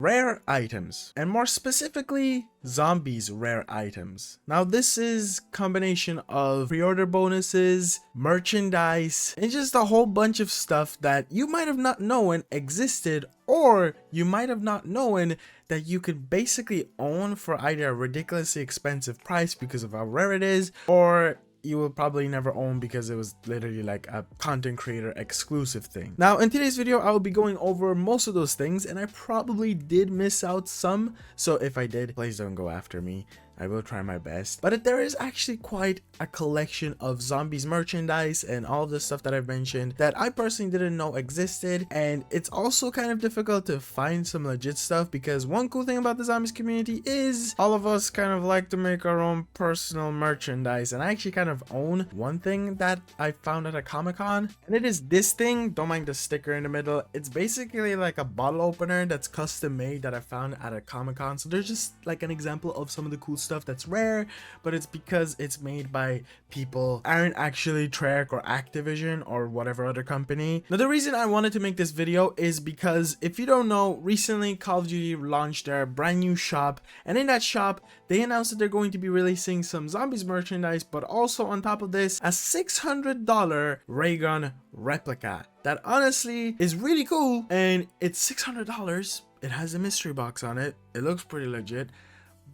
Rare items, and more specifically zombies rare items. Now this is combination of pre-order bonuses, merchandise, and just a whole bunch of stuff that you might have not known existed, or you might have not known that you could basically own for either a ridiculously expensive price because of how rare it is, or you will probably never own because it was literally like a content creator exclusive thing. Now in today's video, I will be going over most of those things, and I probably did miss out some, so if I did, please don't go after me. I will try my best. But there is actually quite a collection of zombies merchandise and all of the stuff that I've mentioned that I personally didn't know existed. And it's also kind of difficult to find some legit stuff, because one cool thing about the zombies community is all of us kind of like to make our own personal merchandise. And I actually kind of own one thing that I found at a Comic-Con, and it is this thing. Don't mind the sticker in the middle. It's basically like a bottle opener that's custom made that I found at a Comic-Con. So there's just like an example of some of the cool stuff that's rare, but it's because it's made by people aren't actually Treyarch or Activision or whatever other company. Now the reason I wanted to make this video is because, if you don't know, recently Call of Duty launched their brand new shop, and in that shop they announced that they're going to be releasing some zombies merchandise, but also on top of this, a $600 ray gun replica that honestly is really cool. And it's $600. It has a mystery box on it. It looks pretty legit,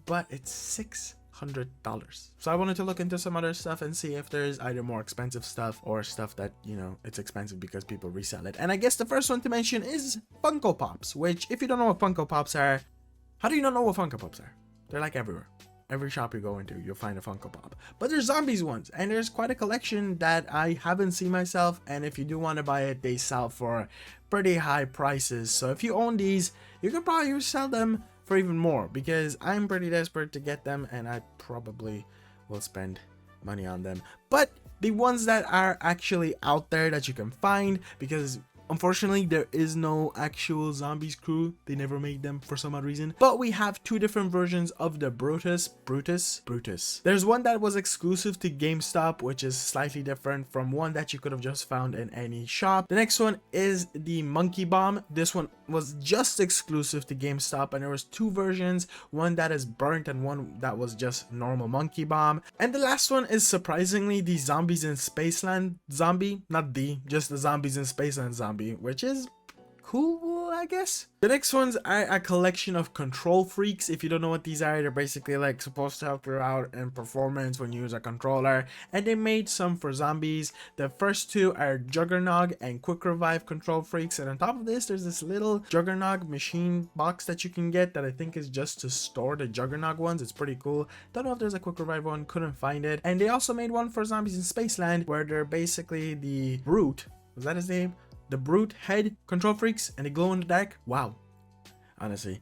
but it's $600. So I wanted to look into some other stuff and see if there's either more expensive stuff or stuff that, you know, it's expensive because people resell it. And I guess the first one to mention is Funko Pops, which, if you don't know what Funko Pops are, how do you not know what Funko Pops are? They're like everywhere. Every shop you go into, you'll find a Funko Pop. But there's zombies ones, and there's quite a collection that I haven't seen myself, and if you do want to buy it, they sell for pretty high prices. So if you own these, you can probably sell them for even more, because I'm pretty desperate to get them, and I probably will spend money on them. But the ones that are actually out there that you can find, because unfortunately there is no actual zombies crew, they never made them for some odd reason, but we have two different versions of the Brutus. There's one that was exclusive to GameStop, which is slightly different from one that you could have just found in any shop. The next one is the Monkey Bomb. This one was just exclusive to GameStop, and there was two versions, one that is burnt and one that was just normal Monkey Bomb. And the last one is surprisingly the Zombies in Spaceland zombie, not just the Zombies in Spaceland zombie, which is cool, I guess. The next ones are a collection of control freaks. If you don't know what these are, they're basically like supposed to help you out in performance when you use a controller, and they made some for zombies. The first two are Juggernog and Quick Revive control freaks, and on top of this there's this little Juggernog machine box that you can get that I think is just to store the Juggernog ones. It's pretty cool. Don't know if there's a Quick Revive one, couldn't find it. And they also made one for Zombies in Spaceland, where they're basically the Brute, was that his name? The Brute head control freaks, and they glow in the dark. Wow, honestly,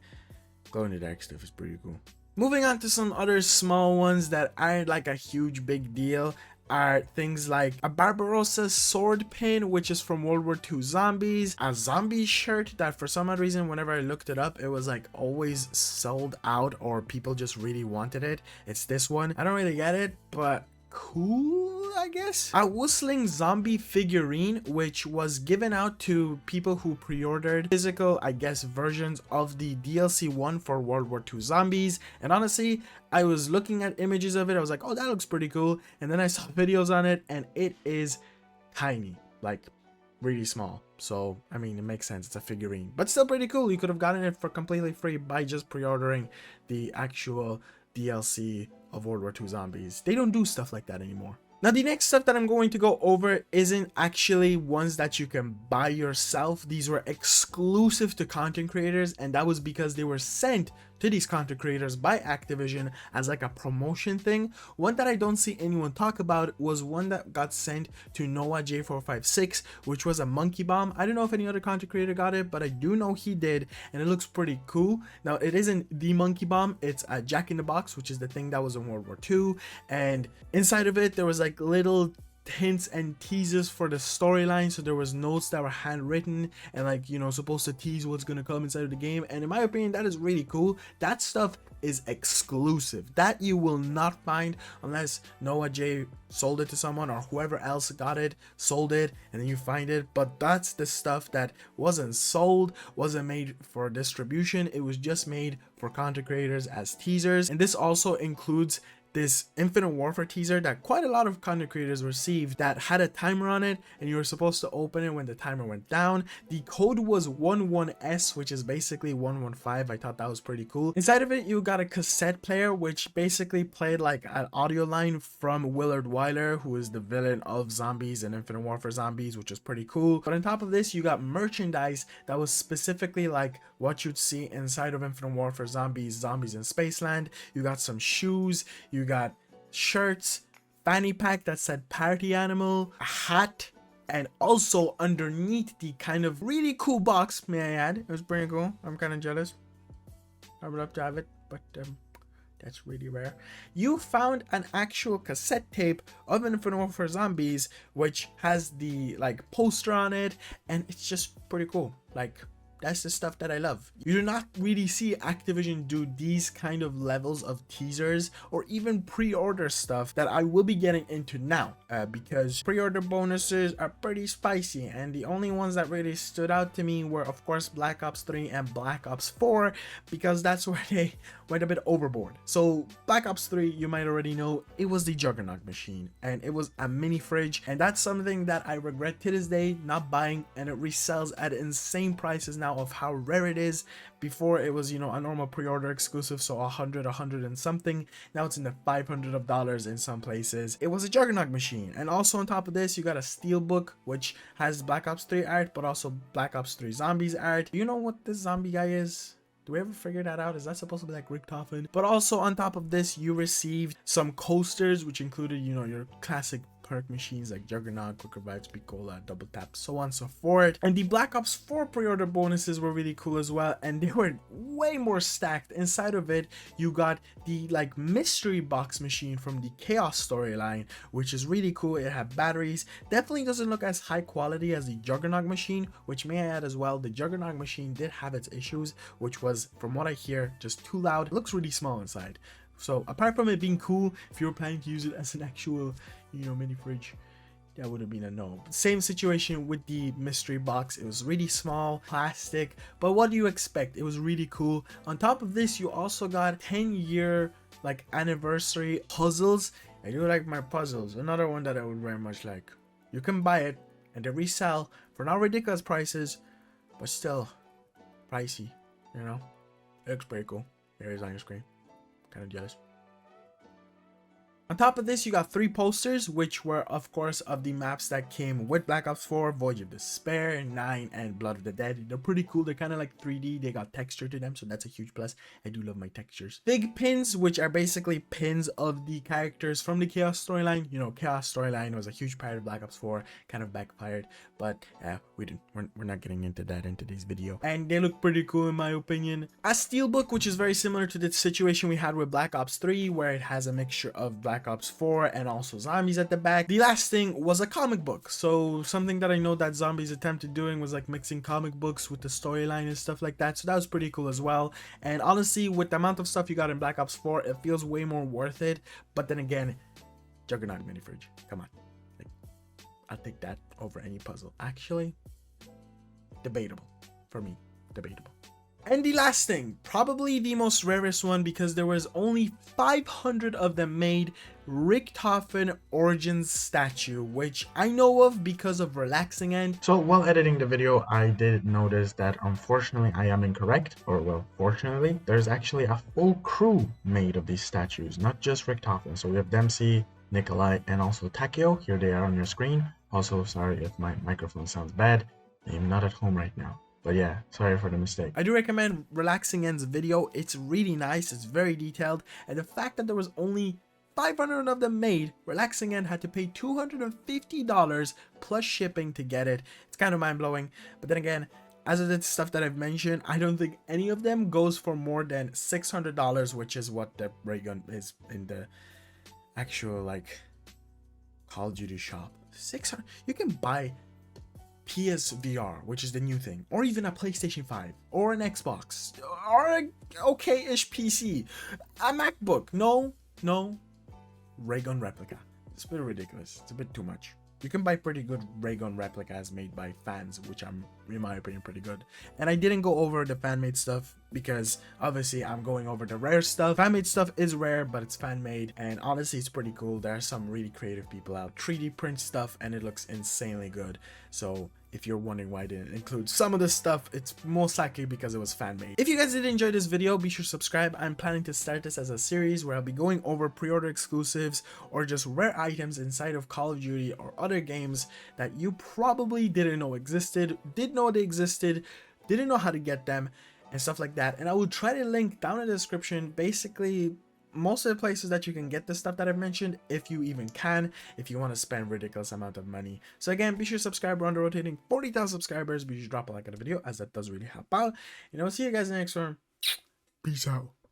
glow in the dark stuff is pretty cool. Moving on to some other small ones that aren't like a huge big deal are things like a Barbarossa sword pin, which is from World War II zombies, a zombie shirt that for some odd reason whenever I looked it up, it was like always sold out, or people just really wanted it. It's this one. I don't really get it, but cool, I guess. A whistling zombie figurine, which was given out to people who pre-ordered physical, I guess, versions of the DLC 1 for World War II zombies. And honestly, I was looking at images of it, I was like, oh, that looks pretty cool, and then I saw videos on it, and it is tiny, like really small. So I mean, it makes sense, it's a figurine, but still pretty cool. You could have gotten it for completely free by just pre-ordering the actual DLC of World War II zombies. They don't do stuff like that anymore. Now the next stuff that I'm going to go over isn't actually ones that you can buy yourself. These were exclusive to content creators, and that was because they were sent to these content creators by Activision as like a promotion thing. One that I don't see anyone talk about was one that got sent to Noah J456, which was a Monkey Bomb. I don't know if any other content creator got it, but I do know he did, and it looks pretty cool. Now it isn't the Monkey Bomb, it's a Jack in the Box, which is the thing that was in World War II, and inside of it there was like little hints and teasers for the storyline. So there was notes that were handwritten and like, you know, supposed to tease what's gonna come inside of the game. And in my opinion, that is really cool. That stuff is exclusive, that you will not find unless Noah J sold it to someone or whoever else got it, sold it, and then you find it. But that's the stuff that wasn't sold, wasn't made for distribution. It was just made for content creators as teasers. And this also includes this Infinite Warfare teaser that quite a lot of content creators received that had a timer on it, and you were supposed to open it when the timer went down. The code was 11S, which is basically 115. I thought that was pretty cool. Inside of it, you got a cassette player, which basically played like an audio line from Willard Wyler, who is the villain of Zombies and Infinite Warfare Zombies, which is pretty cool. But on top of this, you got merchandise that was specifically like what you'd see inside of Infinite Warfare Zombies, Zombies in Spaceland. You got some shoes, you got shirts, fanny pack that said party animal, a hat, and also underneath the kind of really cool box, may I add, it was pretty cool. I'm kind of jealous. I would love to have it, but that's really rare. You found an actual cassette tape of Infinite Warfare Zombies, which has the like poster on it, and it's just pretty cool. Like, that's the stuff that I love. You do not really see Activision do these kind of levels of teasers or even pre-order stuff that I will be getting into now, because pre-order bonuses are pretty spicy, and the only ones that really stood out to me were of course Black Ops 3 and Black Ops 4, because that's where they went a bit overboard. So Black Ops 3, you might already know, it was the Juggernaut machine, and it was a mini fridge, and that's something that I regret to this day not buying, and it resells at insane prices now of how rare it is. Before it was, you know, a normal pre-order exclusive, so 100 and something. Now it's in the $500 in some places. It was a Juggernaut machine. And also on top of this, you got a steelbook which has Black Ops 3 art, but also Black Ops 3 Zombies art. Do you know what this zombie guy is? Do we ever figure that out? Is that supposed to be like Richtofen? But also on top of this, you received some coasters, which included, you know, your classic perk machines like Juggernaut, Quick Revive, Speed Cola, Double Tap, so on and so forth. And the Black Ops 4 pre-order bonuses were really cool as well, and they were way more stacked. Inside of it, you got the like mystery box machine from the Chaos storyline, which is really cool. It had batteries. Definitely doesn't look as high quality as the Juggernaut machine, which may I add as well, the Juggernaut machine did have its issues, which was, from what I hear, just too loud. It looks really small inside. So apart from it being cool, if you were planning to use it as an actual, you know, mini fridge, that would have been a no. Same situation with the mystery box. It was really small, plastic, but what do you expect? It was really cool. On top of this, you also got 10-year like anniversary puzzles. I do like my puzzles. Another one that I would very much like. You can buy it and they resell for not ridiculous prices, but still pricey, you know. It looks pretty cool. There it is on your screen. Kind of jealous. On top of this, you got 3 posters, which were of course of the maps that came with Black Ops 4, Voyage of Despair, 9, and Blood of the Dead. They're pretty cool. They're kind of like 3D. They got texture to them, so that's a huge plus. I do love my textures. Big pins, which are basically pins of the characters from the Chaos storyline. You know, Chaos storyline was a huge part of Black Ops 4, kind of backfired, but we're not getting into that in today's video. And they look pretty cool in my opinion. A steelbook, which is very similar to the situation we had with Black Ops 3, where it has a mixture of Black Ops 4 and also zombies at the back. The last thing was a comic book. So something that I know that Zombies attempted doing was like mixing comic books with the storyline and stuff like that. So that was pretty cool as well. And honestly, with the amount of stuff you got in Black Ops 4, it feels way more worth it. But then again, Juggernaut mini fridge. Come on. Like, I'll take that over any puzzle. Actually, debatable. For me, debatable. And the last thing, probably the most rarest one, because there was only 500 of them made, Richtofen Origins statue, which I know of because of Relaxing End. So while editing the video, I did notice that unfortunately I am incorrect, or well, fortunately, there's actually a full crew made of these statues, not just Richtofen. So we have Dempsey, Nikolai, and also Takeo. Here they are on your screen. Also, sorry if my microphone sounds bad. I'm not at home right now. But yeah, sorry for the mistake. I do recommend Relaxing End's video. It's really nice. It's very detailed. And the fact that there was only 500 of them made, Relaxing End had to pay $250 plus shipping to get it. It's kind of mind-blowing. But then again, as of the stuff that I've mentioned, I don't think any of them goes for more than $600, which is what the ray gun is in the actual like Call of Duty shop. 600. You can buy PSVR, which is the new thing, or even a PlayStation 5, or an Xbox, or a okay-ish PC, a MacBook. No, ray gun replica. It's a bit ridiculous. It's a bit too much. You can buy pretty good ray gun replicas made by fans, which I'm, in my opinion, pretty good. And I didn't go over the fan-made stuff because obviously I'm going over the rare stuff. Fan-made stuff is rare, but it's fan-made, and honestly, it's pretty cool. There are some really creative people out. 3D print stuff, and it looks insanely good. So if you're wondering why I didn't include some of this stuff, it's most likely because it was fan-made. If you guys did enjoy this video, be sure to subscribe. I'm planning to start this as a series where I'll be going over pre-order exclusives or just rare items inside of Call of Duty or other games that you probably didn't know existed, did know they existed, didn't know how to get them, and stuff like that. And I will try to link down in the description basically most of the places that you can get the stuff that I've mentioned, if you even can, if you want to spend ridiculous amount of money. So again, be sure to subscribe. We're under rotating 40,000 subscribers. Be sure to drop a like on the video, as that does really help out. And I'll see you guys in the next one. Peace out.